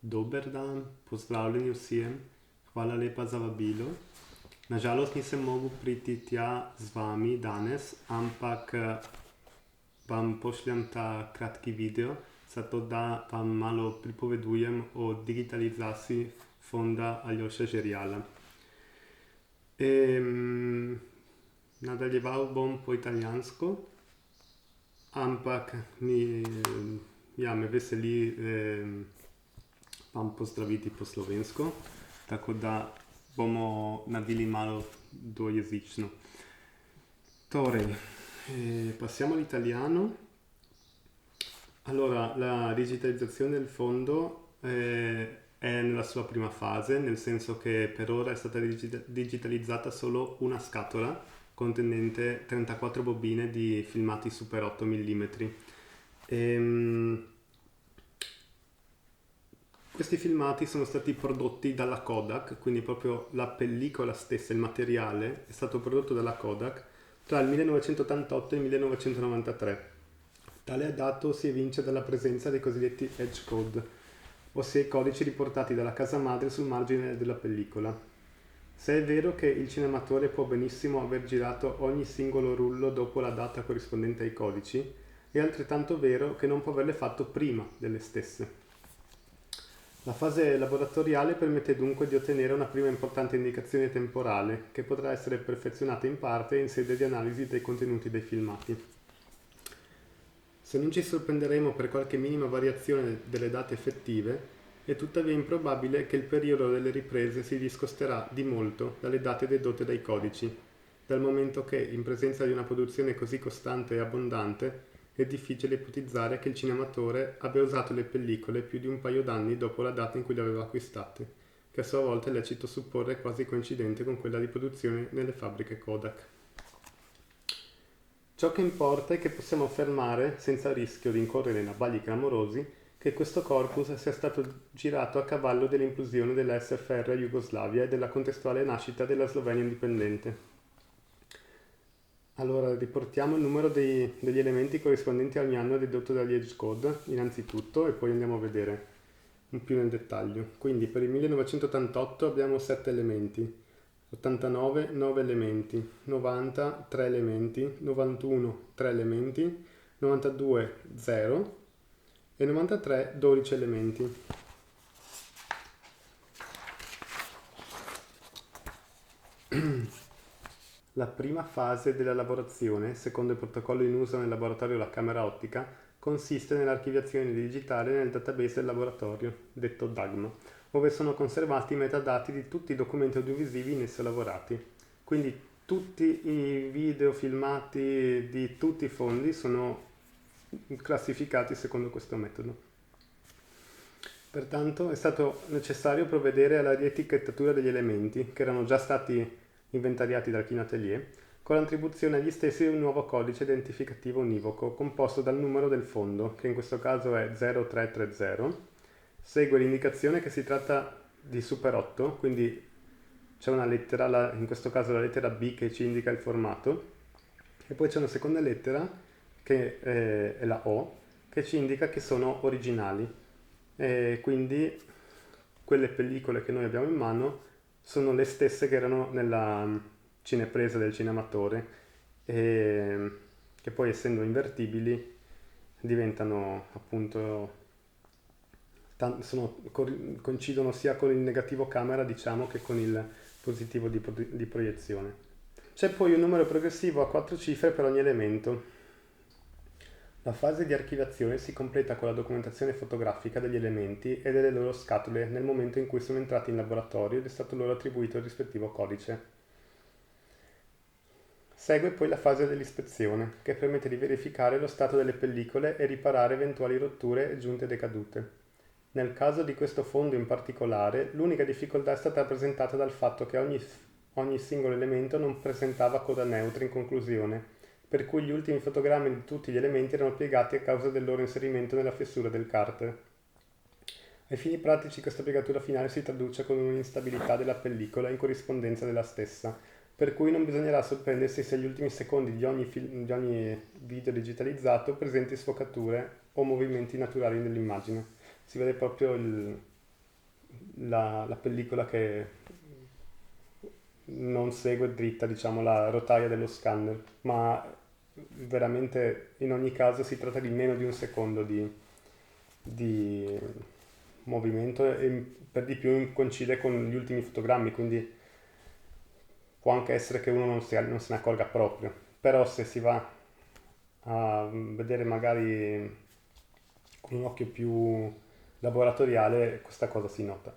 Dober dan, pozdravljeni vsem, hvala lepa za vabilo. Nažalost nisem mogel priti tja z vami danes, ampak vam pošljem ta kratki video, zato da vam malo pripovedujem o digitalizaciji fonda Aljoša Žerjala. Nadaljeval bom po italijansko, ampak me veseli vam pozdraviti po slovensko, tako da bomo naredili malo dvojezično. Torej, passiamo all'italiano. Allora, la digitalizzazione del fondo è nella sua prima fase, nel senso che per ora è stata digitalizzata solo una scatola contenente 34 bobine di filmati super 8 mm. Questi filmati sono stati prodotti dalla Kodak, quindi proprio la pellicola stessa, il materiale, è stato prodotto dalla Kodak tra il 1988 e il 1993. Tale dato si evince dalla presenza dei cosiddetti edge code, ossia i codici riportati dalla casa madre sul margine della pellicola. Se è vero che il cinematore può benissimo aver girato ogni singolo rullo dopo la data corrispondente ai codici, è altrettanto vero che non può averle fatto prima delle stesse. La fase laboratoriale permette dunque di ottenere una prima importante indicazione temporale, che potrà essere perfezionata in parte in sede di analisi dei contenuti dei filmati. Se non ci sorprenderemo per qualche minima variazione delle date effettive, è tuttavia improbabile che il periodo delle riprese si discosterà di molto dalle date dedotte dai codici, dal momento che, in presenza di una produzione così costante e abbondante, è difficile ipotizzare che il cinematore abbia usato le pellicole più di un paio d'anni dopo la data in cui le aveva acquistate, che a sua volta è lecito supporre quasi coincidente con quella di produzione nelle fabbriche Kodak. Ciò che importa è che possiamo affermare, senza rischio di incorrere in abbagli clamorosi, che questo corpus sia stato girato a cavallo dell'implosione della SFR Jugoslavia e della contestuale nascita della Slovenia indipendente. Allora, riportiamo il numero degli elementi corrispondenti a ogni anno dedotto dagli edge code, innanzitutto, e poi andiamo a vedere un più nel dettaglio. Quindi per il 1988 abbiamo 7 elementi, 89 9 elementi, 90 3 elementi, 91 3 elementi, 92 0 e 93 12 elementi. La prima fase della lavorazione, secondo il protocollo in uso nel laboratorio della camera ottica, consiste nell'archiviazione digitale nel database del laboratorio, detto DAGMA, dove sono conservati i metadati di tutti i documenti audiovisivi in esso lavorati. Quindi tutti i video filmati di tutti i fondi sono classificati secondo questo metodo. Pertanto è stato necessario provvedere alla rietichettatura degli elementi, che erano già stati inventariati dal Kino Atelier, con l'attribuzione agli stessi di un nuovo codice identificativo univoco composto dal numero del fondo, che in questo caso è 0330. Segue l'indicazione che si tratta di Super 8, quindi c'è una lettera, in questo caso la lettera B, che ci indica il formato, e poi c'è una seconda lettera, che è la O, che ci indica che sono originali. E quindi quelle pellicole che noi abbiamo in mano sono le stesse che erano nella cinepresa del cinematore, e che poi, essendo invertibili, diventano appunto coincidono sia con il negativo camera, diciamo, che con il positivo di proiezione. C'è poi un numero progressivo a 4 cifre per ogni elemento. La fase di archiviazione si completa con la documentazione fotografica degli elementi e delle loro scatole nel momento in cui sono entrati in laboratorio ed è stato loro attribuito il rispettivo codice. Segue poi la fase dell'ispezione, che permette di verificare lo stato delle pellicole e riparare eventuali rotture e giunte decadute. Nel caso di questo fondo in particolare, l'unica difficoltà è stata rappresentata dal fatto che ogni singolo elemento non presentava coda neutra in conclusione, per cui gli ultimi fotogrammi di tutti gli elementi erano piegati a causa del loro inserimento nella fessura del carter. Ai fini pratici questa piegatura finale si traduce con un'instabilità della pellicola in corrispondenza della stessa, per cui non bisognerà sorprendersi se agli ultimi secondi di ogni video digitalizzato presenti sfocature o movimenti naturali nell'immagine. Si vede proprio la pellicola che non segue dritta, diciamo, la rotaia dello scanner, ma veramente in ogni caso si tratta di meno di un secondo di movimento e per di più coincide con gli ultimi fotogrammi, quindi può anche essere che uno non se ne accorga proprio, però se si va a vedere magari con un occhio più laboratoriale questa cosa si nota.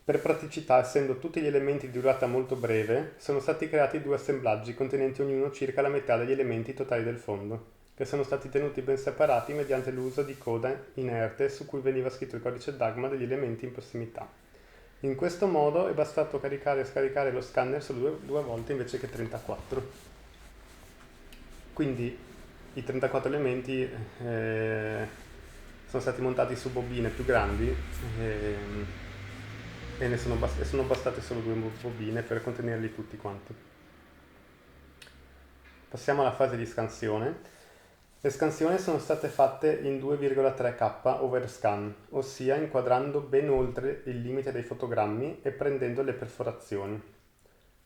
Per praticità, essendo tutti gli elementi di durata molto breve, sono stati creati due assemblaggi contenenti ognuno circa la metà degli elementi totali del fondo, che sono stati tenuti ben separati mediante l'uso di coda inerte su cui veniva scritto il codice Dagma degli elementi in prossimità. In questo modo è bastato caricare e scaricare lo scanner solo due volte invece che 34. Quindi i 34 elementi sono stati montati su bobine più grandi e sono bastate solo due bobine per contenerli tutti quanti. Passiamo alla fase di scansione. Le scansioni sono state fatte in 2,3K overscan, ossia inquadrando ben oltre il limite dei fotogrammi e prendendo le perforazioni.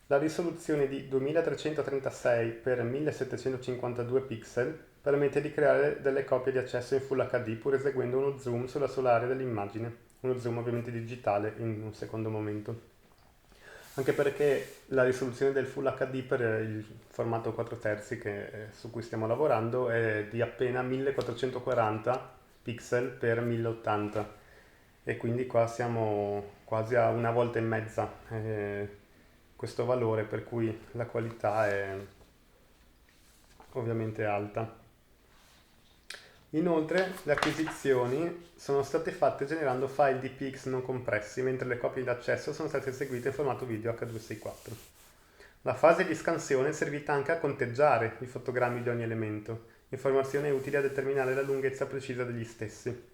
La risoluzione di 2336 x 1752 pixel permette di creare delle copie di accesso in Full HD pur eseguendo uno zoom sulla sola area dell'immagine, uno zoom ovviamente digitale in un secondo momento. Anche perché la risoluzione del Full HD per il formato 4 terzi su cui stiamo lavorando è di appena 1440 pixel per 1080 e quindi qua siamo quasi a una volta e mezza questo valore, per cui la qualità è ovviamente alta. Inoltre le acquisizioni sono state fatte generando file DPX non compressi, mentre le copie d'accesso sono state eseguite in formato video H264. La fase di scansione è servita anche a conteggiare i fotogrammi di ogni elemento, informazione utile a determinare la lunghezza precisa degli stessi.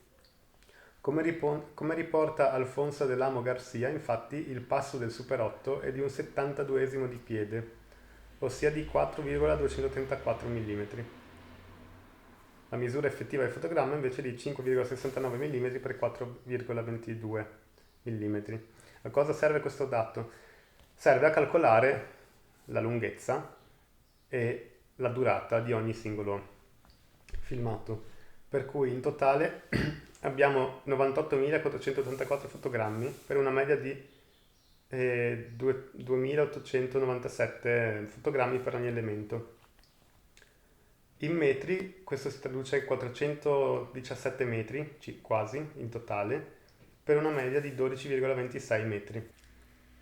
Come riporta Alfonso del Amo Garcia, infatti, il passo del Super 8 è di un 72esimo di piede, ossia di 4,234 mm. La misura effettiva del fotogramma invece è di 5,69 mm per 4,22 mm. A cosa serve questo dato? Serve a calcolare la lunghezza e la durata di ogni singolo filmato, per cui in totale abbiamo 98.484 fotogrammi per una media di 2.897 fotogrammi per ogni elemento. In metri questo si traduce in 417 metri, quasi in totale, per una media di 12,26 metri.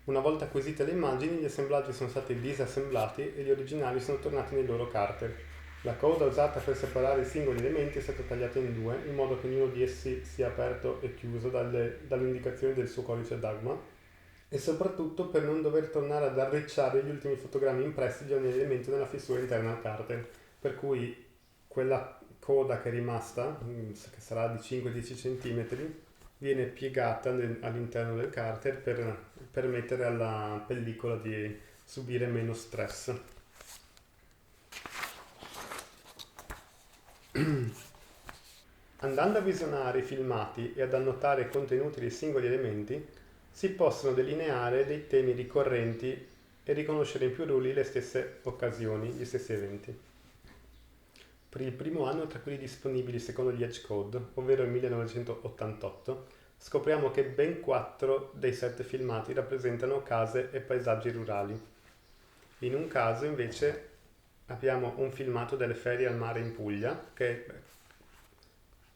Una volta acquisite le immagini, gli assemblaggi sono stati disassemblati e gli originali sono tornati nei loro carter. La coda usata per separare i singoli elementi è stata tagliata in due, in modo che ognuno di essi sia aperto e chiuso dalle indicazioni del suo codice Dagma, e soprattutto per non dover tornare ad arricciare gli ultimi fotogrammi impressi di ogni elemento nella fissura interna al carter. Per cui quella coda che è rimasta, che sarà di 5-10 cm, viene piegata all'interno del carter per permettere alla pellicola di subire meno stress. Andando a visionare i filmati e ad annotare i contenuti dei singoli elementi, si possono delineare dei temi ricorrenti e riconoscere in più rulli le stesse occasioni, gli stessi eventi. Per il primo anno tra quelli disponibili secondo gli Edge Code, ovvero il 1988, scopriamo che ben 4 dei 7 filmati rappresentano case e paesaggi rurali. In un caso invece abbiamo un filmato delle ferie al mare in Puglia, che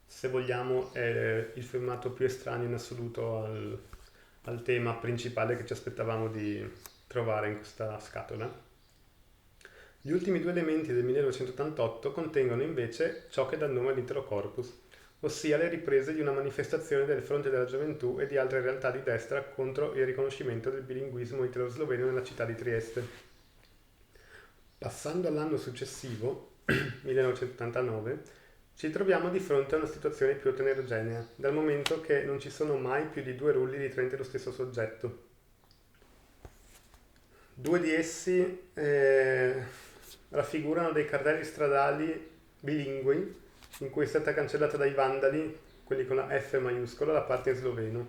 se vogliamo è il filmato più estraneo in assoluto al tema principale che ci aspettavamo di trovare in questa scatola. Gli ultimi due elementi del 1988 contengono invece ciò che dà nome all'intero corpus, ossia le riprese di una manifestazione del Fronte della Gioventù e di altre realtà di destra contro il riconoscimento del bilinguismo italo-sloveno nella città di Trieste. Passando all'anno successivo, 1989, ci troviamo di fronte a una situazione più eterogenea, dal momento che non ci sono mai più di 2 rulli ritraenti lo stesso soggetto. Due di essi raffigurano dei cartelli stradali bilingui in cui è stata cancellata dai vandali quelli con la F maiuscola, la parte in sloveno.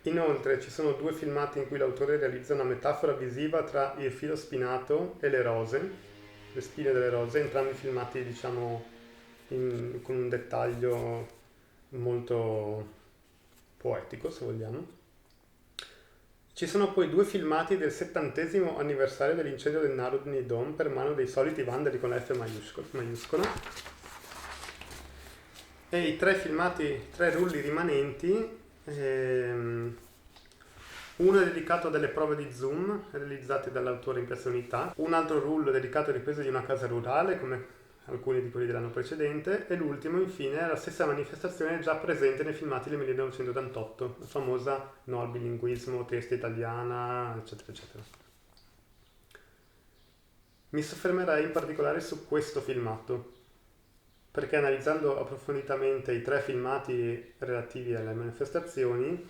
Inoltre ci sono due filmati in cui l'autore realizza una metafora visiva tra il filo spinato e le rose, le spine delle rose, entrambi filmati diciamo con un dettaglio molto poetico, se vogliamo. Ci sono poi due filmati del 70° anniversario dell'incendio del Narodny Dom per mano dei soliti vandali con la F maiuscola. E i tre filmati, tre rulli rimanenti, uno è dedicato a delle prove di zoom realizzate dall'autore in Piazza Unità, un altro rullo è dedicato a riprese di una casa rurale, come alcuni di quelli dell'anno precedente, e l'ultimo infine è la stessa manifestazione già presente nei filmati del 1988, la famosa no al bilinguismo, testa italiana, eccetera, eccetera. Mi soffermerei in particolare su questo filmato, perché analizzando approfonditamente i tre filmati relativi alle manifestazioni,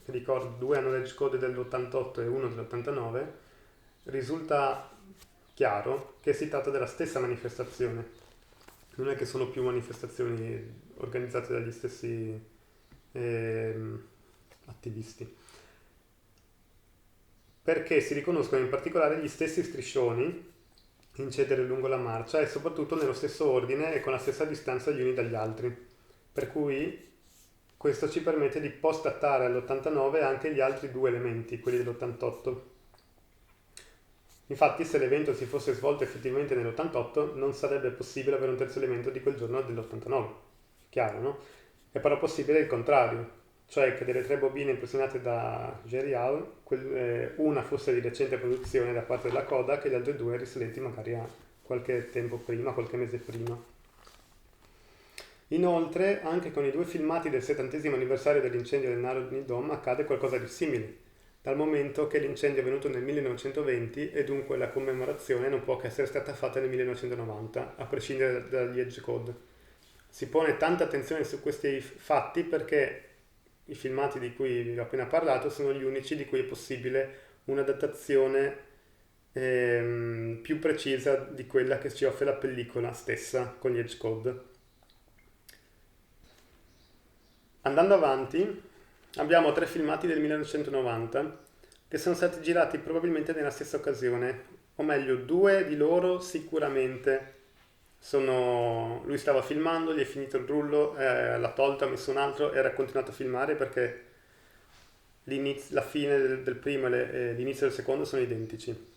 che ricordo due hanno l'edge code dell'88 e uno dell'89, risulta chiaro che si tratta della stessa manifestazione. Non è che sono più manifestazioni organizzate dagli stessi attivisti. Perché si riconoscono in particolare gli stessi striscioni incedere lungo la marcia e soprattutto nello stesso ordine e con la stessa distanza gli uni dagli altri. Per cui questo ci permette di post-datare all'89 anche gli altri due elementi, quelli dell'88. Infatti, se l'evento si fosse svolto effettivamente nell'88, non sarebbe possibile avere un terzo elemento di quel giorno dell'89. Chiaro, no? È però possibile il contrario, cioè che delle tre bobine impressionate da Gerial, una fosse di recente produzione da parte della Kodak e le altre due risalenti magari a qualche tempo prima, qualche mese prima. Inoltre, anche con i due filmati del 70° anniversario dell'incendio del Narodny Dom accade qualcosa di simile, dal momento che l'incendio è avvenuto nel 1920 e dunque la commemorazione non può che essere stata fatta nel 1990, a prescindere dagli edge code. Si pone tanta attenzione su questi fatti perché i filmati di cui vi ho appena parlato sono gli unici di cui è possibile una datazione più precisa di quella che ci offre la pellicola stessa con gli edge code. Andando avanti, abbiamo tre filmati del 1990 che sono stati girati probabilmente nella stessa occasione, o meglio, due di loro sicuramente lui stava filmando, gli è finito il rullo, l'ha tolto, ha messo un altro e era continuato a filmare perché la fine del primo e l'inizio del secondo sono identici.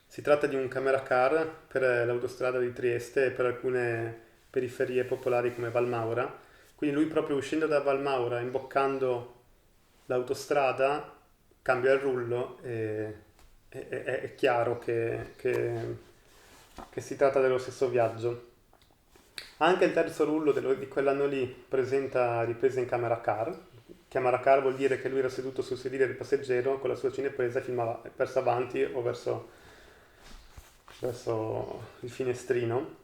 Si tratta di un camera car per l'autostrada di Trieste e per alcune periferie popolari come Valmaura. Quindi lui proprio uscendo da Valmaura, imboccando l'autostrada, cambia il rullo e è chiaro che si tratta dello stesso viaggio. Anche il terzo rullo di quell'anno lì presenta riprese in camera car. Camera car vuol dire che lui era seduto sul sedile del passeggero con la sua cinepresa e filmava verso avanti o verso il finestrino.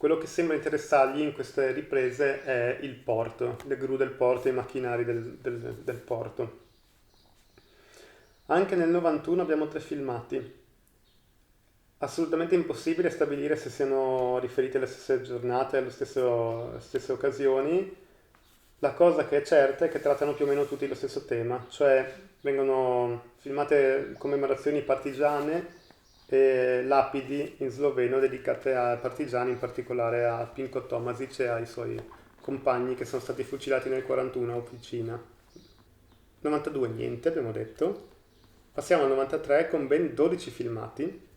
Quello che sembra interessargli in queste riprese è il porto, le gru del porto e i macchinari del porto. Anche nel 91 abbiamo tre filmati. Assolutamente impossibile stabilire se siano riferiti alle stesse giornate, alle stesse occasioni. La cosa che è certa è che trattano più o meno tutti lo stesso tema, cioè vengono filmate commemorazioni partigiane e lapidi in sloveno dedicate ai partigiani, in particolare a Pinko Tomasic e ai suoi compagni che sono stati fucilati nel 41 a Officina. 92 niente, abbiamo detto. Passiamo al 93 con ben 12 filmati.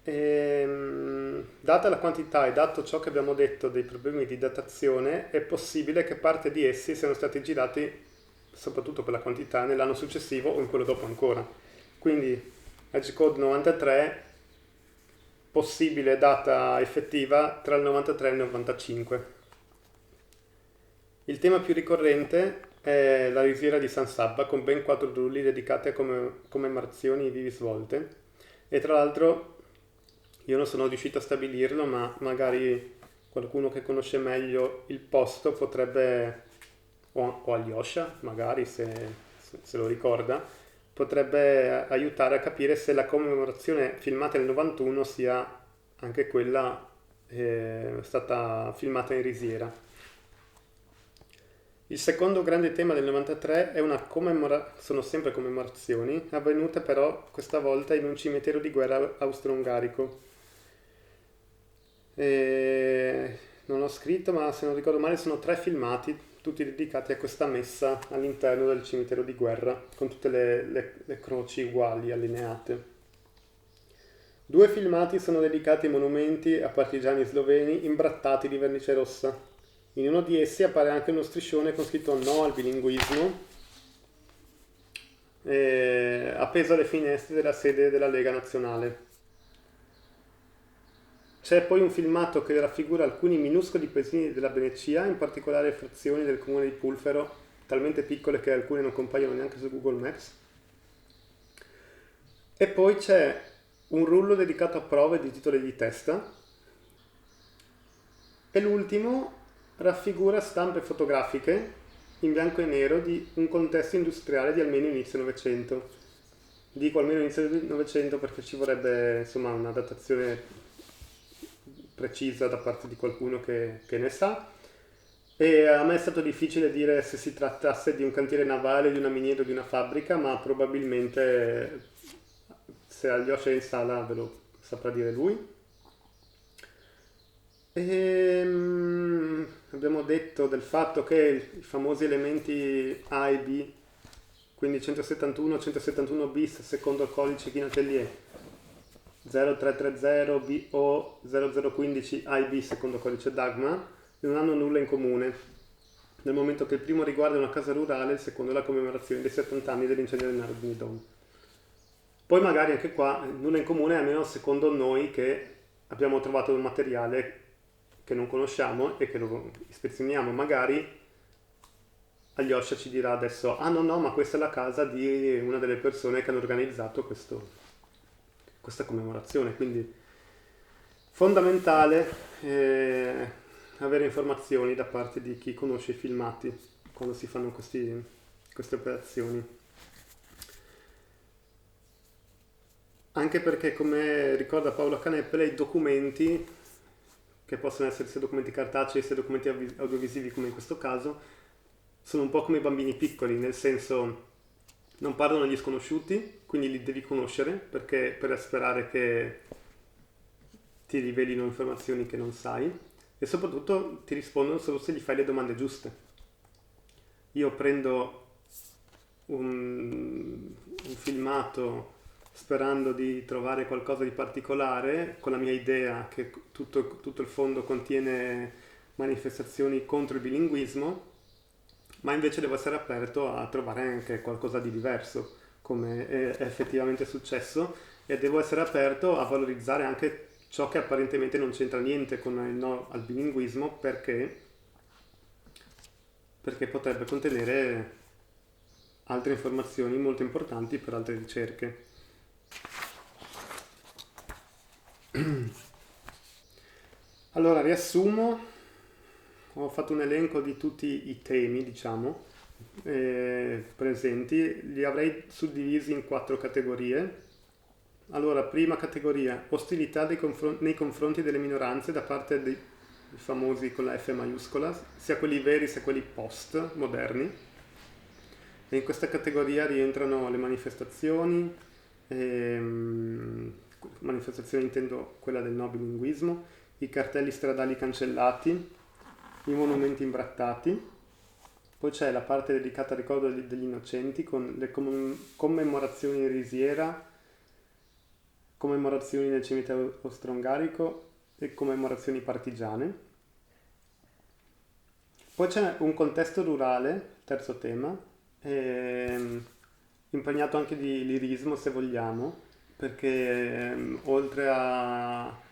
Data la quantità e dato ciò che abbiamo detto dei problemi di datazione, è possibile che parte di essi siano stati girati, soprattutto per la quantità, nell'anno successivo o in quello dopo ancora. Quindi edge code 93, possibile data effettiva tra il 93 e il 95. Il tema più ricorrente è la risiera di San Sabba, con ben 4 rulli dedicati a commemorazioni vivi svolte. E tra l'altro io non sono riuscito a stabilirlo, ma magari qualcuno che conosce meglio il posto potrebbe, o Alyosha magari se lo ricorda, potrebbe aiutare a capire se la commemorazione filmata nel 91 sia anche quella stata filmata in risiera. Il secondo grande tema del 93 è sono sempre commemorazioni, avvenute però questa volta in un cimitero di guerra austro-ungarico. Non ho scritto, ma se non ricordo male sono 3 filmati, tutti dedicati a questa messa all'interno del cimitero di guerra, con tutte le croci uguali, allineate. 2 filmati sono dedicati ai monumenti a partigiani sloveni imbrattati di vernice rossa. In uno di essi appare anche uno striscione con scritto no al bilinguismo, appeso alle finestre della sede della Lega Nazionale. C'è poi un filmato che raffigura alcuni minuscoli paesini della Venecia, in particolare frazioni del comune di Pulfero, talmente piccole che alcune non compaiono neanche su Google Maps. E poi c'è un rullo dedicato a prove di titoli di testa. E l'ultimo raffigura stampe fotografiche in bianco e nero di un contesto industriale di almeno inizio Novecento. Dico almeno inizio Novecento perché ci vorrebbe insomma una datazione precisa da parte di qualcuno che ne sa. E a me è stato difficile dire se si trattasse di un cantiere navale, di una miniera o di una fabbrica, ma probabilmente se Alyosha è in sala ve lo saprà dire lui. Abbiamo detto del fatto che i famosi elementi A e B, quindi 171, 171 bis secondo il codice Chinatelier, 0330 BO 0015 A e B secondo il codice Dagmar, non hanno nulla in comune, nel momento che il primo riguarda una casa rurale, il secondo la commemorazione dei 70 anni dell'incendio del Narodni Dom. Poi magari anche qua nulla in comune, almeno secondo noi che abbiamo trovato un materiale che non conosciamo e che lo ispezioniamo. Magari Alyosha ci dirà adesso, ah no, ma questa è la casa di una delle persone che hanno organizzato questa commemorazione. Quindi fondamentale avere informazioni da parte di chi conosce i filmati quando si fanno queste operazioni. Anche perché, come ricorda Paolo Caneppele, i documenti, che possono essere sia documenti cartacei sia documenti audiovisivi come in questo caso, sono un po' come i bambini piccoli, nel senso non parlano agli sconosciuti, quindi li devi conoscere perché per sperare che ti rivelino informazioni che non sai, e soprattutto ti rispondono solo se gli fai le domande giuste. Io prendo un filmato sperando di trovare qualcosa di particolare, con la mia idea che tutto il fondo contiene manifestazioni contro il bilinguismo, ma invece devo essere aperto a trovare anche qualcosa di diverso, come è effettivamente successo, e devo essere aperto a valorizzare anche ciò che apparentemente non c'entra niente con il no al bilinguismo, perché potrebbe contenere altre informazioni molto importanti per altre ricerche. Allora, riassumo, ho fatto un elenco di tutti i temi, diciamo, presenti, li avrei suddivisi in 4 categorie. Allora, prima categoria, ostilità nei confronti delle minoranze da parte dei famosi con la F maiuscola, sia quelli veri sia quelli post-moderni. E in questa categoria rientrano le manifestazioni, intendo quella del no bilinguismo, i cartelli stradali cancellati, i monumenti imbrattati. Poi c'è la parte dedicata al ricordo degli innocenti con le commemorazioni in risiera, commemorazioni nel cimitero austro-ungarico e commemorazioni partigiane. Poi c'è un contesto rurale, terzo tema, impregnato anche di lirismo se vogliamo, perché oltre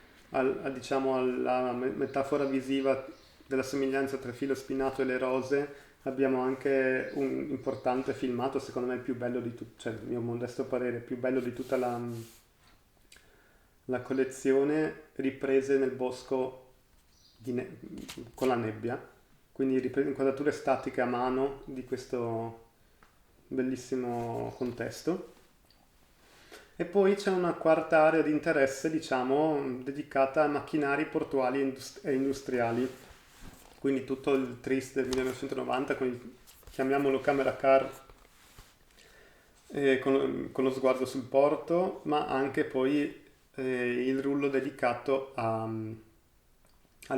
diciamo alla metafora visiva della somiglianza tra il filo spinato e le rose, abbiamo anche un importante filmato, secondo me il più bello di tutto, cioè il mio modesto parere, il più bello di tutta la collezione, riprese nel bosco con la nebbia, quindi inquadrature statiche a mano di questo bellissimo contesto. E poi c'è una quarta area di interesse, diciamo, dedicata a macchinari portuali e industriali. Quindi tutto il TRIS del 1990, quindi chiamiamolo camera car, con lo sguardo sul porto, ma anche poi il rullo dedicato alle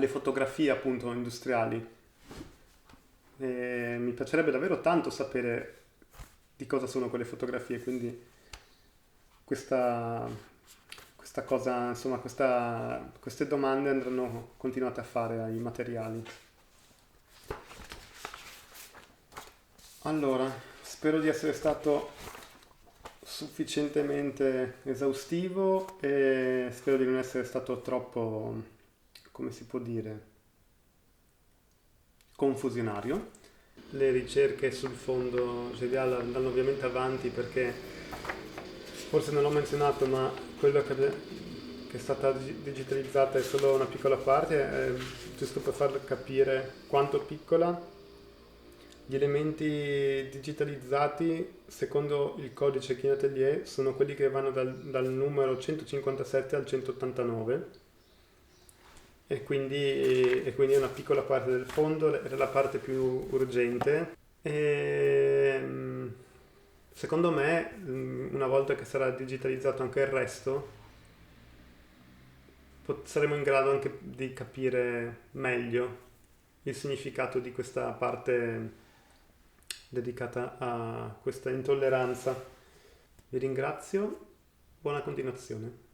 fotografie appunto industriali. E mi piacerebbe davvero tanto sapere di cosa sono quelle fotografie, quindi questa, questa cosa, insomma, queste domande andranno continuate a fare ai materiali. Allora, spero di essere stato sufficientemente esaustivo e spero di non essere stato troppo, come si può dire, confusionario. Le ricerche sul fondo GDAL andranno ovviamente avanti perché forse non l'ho menzionato, ma quello che è stata digitalizzata è solo una piccola parte, giusto per far capire quanto piccola. Gli elementi digitalizzati, secondo il codice Kin Atelier, sono quelli che vanno dal numero 157 al 189 e quindi è una piccola parte del fondo, era la parte più urgente. Secondo me, una volta che sarà digitalizzato anche il resto, saremo in grado anche di capire meglio il significato di questa parte dedicata a questa intolleranza. Vi ringrazio, buona continuazione.